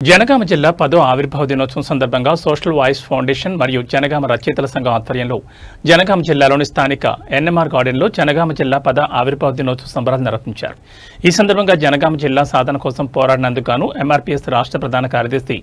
జనగామ జిల్లా 10వ ఆవిర్భావ దినోత్సవం సందర్భంగా సోషల్ వాయిస్ ఫౌండేషన్ మరియు జనగామ రచయితల సంఘం ఆధ్వర్యంలో జనగామ జిల్లాలోని స్థానిక ఎన్ఎంఆర్ గార్డెన్లో జనగామ జిల్లా 10వ ఆవిర్భావ దినోత్సవ సంబరాలు నిర్వహించారు. ఈ సందర్భంగా జనగామ జిల్లా సాధన కోసం పోరాడినందుకు గాను ఎంఆర్పీఎస్ రాష్ట్ర ప్రధాన కార్యదర్శి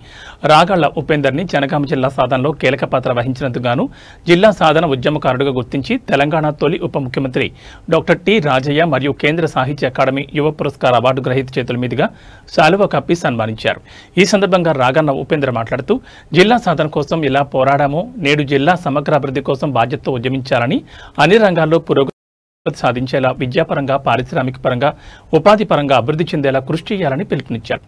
రాగళ్ల ఉపేందర్ని జనగామ జిల్లా సాధనలో కీలక పాత్ర వహించినందుకు గాను జిల్లా సాధన ఉద్యమకారుడుగా గుర్తించి తెలంగాణ తొలి ఉప ముఖ్యమంత్రి డాక్టర్ టి రాజయ్య మరియు కేంద్ర సాహిత్య అకాడమీ యువ పురస్కార అవార్డు గ్రహీత చేతుల మీదుగా శాలువా కప్పి సన్మానించారు. ఈ సందర్భంగా రాగన్న ఉపేంద్ర మాట్లాడుతూ జిల్లా సాధన కోసం ఇలా పోరాడామో నేడు జిల్లా సమగ్ర అభివృద్ధి కోసం బాధ్యతతో ఉద్యమించాలని, అన్ని రంగాల్లో పురోగతి సాధించేలా విద్యాపరంగా, పారిశ్రామిక పరంగా, ఉపాధి పరంగా అభివృద్ధి చెందేలా కృషి చేయాలని పిలుపునిచ్చారు.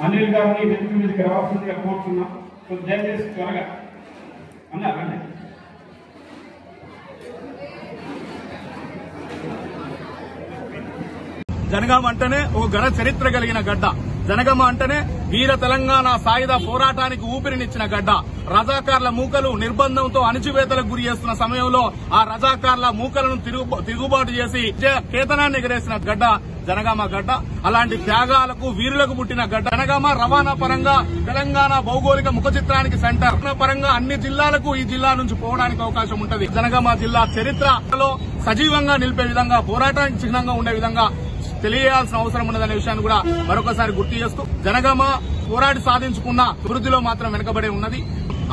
అనిల్ గారిని వెనుక మీదకి రావాల్సిందిగా కోరుతున్నాం. దయచేసి త్వరగా అన్నారండి. జనగామ అంటేనే ఒక ఘన చరిత్ర కలిగిన గడ్డ. జనగామ అంటేనే వీర తెలంగాణ సాయుధ పోరాటానికి ఊపిరినిచ్చిన గడ్డ. రజాకార్ల మూకలు నిర్బంధంతో అణిచివేతలకు గురి చేస్తున్న సమయంలో ఆ రజాకార్ల మూకలను తిరుగుబాటు చేసి కేతనాన్ని ఎగరేసిన గడ్డ జనగామ గడ్డ. అలాంటి త్యాగాలకు వీరులకు పుట్టిన గడ్డ జనగామ. రవాణా పరంగా తెలంగాణ భౌగోళిక ముఖ చిత్రానికి సెంటర్. పరంగా అన్ని జిల్లాలకు ఈ జిల్లా నుంచి పోవడానికి అవకాశం ఉంటుంది. జనగామ జిల్లా చరిత్రలో సజీవంగా నిలిపే విధంగా, పోరాటానికి చిహ్నంగా ఉండే విధంగా తెలియాల్సిన అవసరం ఉన్నదనే విషయాన్ని కూడా మరొకసారి గుర్తు చేస్తూ, జనగామ పోరాటి సాధించుకున్న అభివృద్ధిలో మాత్రం వెనుకబడే ఉన్నది.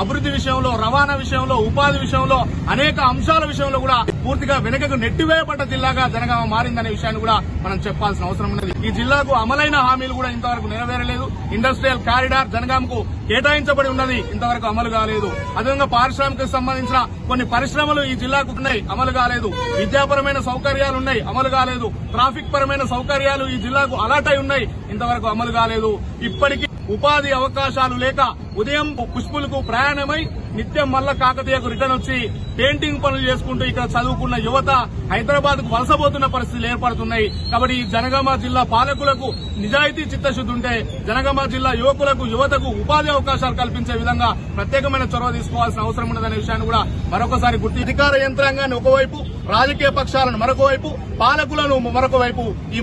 అభివృద్ధి విషయంలో, రవాణా విషయంలో, ఉపాధి విషయంలో, అనేక అంశాల విషయంలో కూడా పూర్తిగా వెనుకకు నెట్టివేయబడ్డ జిల్లాగా జనగామ మారిందనే విషయాన్ని కూడా మనం చెప్పాల్సిన అవసరం ఉన్నది. ఈ జిల్లాకు అమలైన హామీలు కూడా ఇంతవరకు నెరవేరలేదు. ఇండస్ట్రియల్ కారిడార్ జనగామకు కేటాయించబడి ఉన్నది, ఇంతవరకు అమలు కాలేదు. అదేవిధంగా పారిశ్రామికకు సంబంధించిన కొన్ని పరిశ్రమలు ఈ జిల్లాకు ఉన్నాయి, అమలు కాలేదు. విద్యాపరమైన సౌకర్యాలు ఉన్నాయి, అమలు కాలేదు. ట్రాఫిక్ పరమైన సౌకర్యాలు ఈ జిల్లాకు అలాట్ అయి ఉన్నాయి, ఇంతవరకు అమలు కాలేదు. ఇప్పటికీ ఉపాధి అవకాశాలు లేక ఉదయం పుష్పులకు ప్రయాణమై నిత్యం మల్ల కాకతీయకు రిటర్న్ వచ్చి పెయింటింగ్ పనులు చేసుకుంటూ ఇక్కడ చదువుకున్న యువత హైదరాబాద్ కు వలసపోతున్న పరిస్థితులు ఏర్పడుతున్నాయి. కాబట్టి ఈ జనగామ జిల్లా పాలకులకు నిజాయితీ చిత్తశుద్ధి ఉంటే జనగామ జిల్లా యువకులకు, యువతకు ఉపాధి అవకాశాలు కల్పించే విధంగా ప్రత్యేకమైన చొరవ తీసుకోవాల్సిన అవసరం ఉన్నదనే విషయాన్ని కూడా మరొకసారి గుర్తు. అధికార యంత్రాంగాన్ని ఒకవైపు, రాజకీయ పక్షాలను మరొక వైపు, పాలకులను మరొక వైపు, ఈ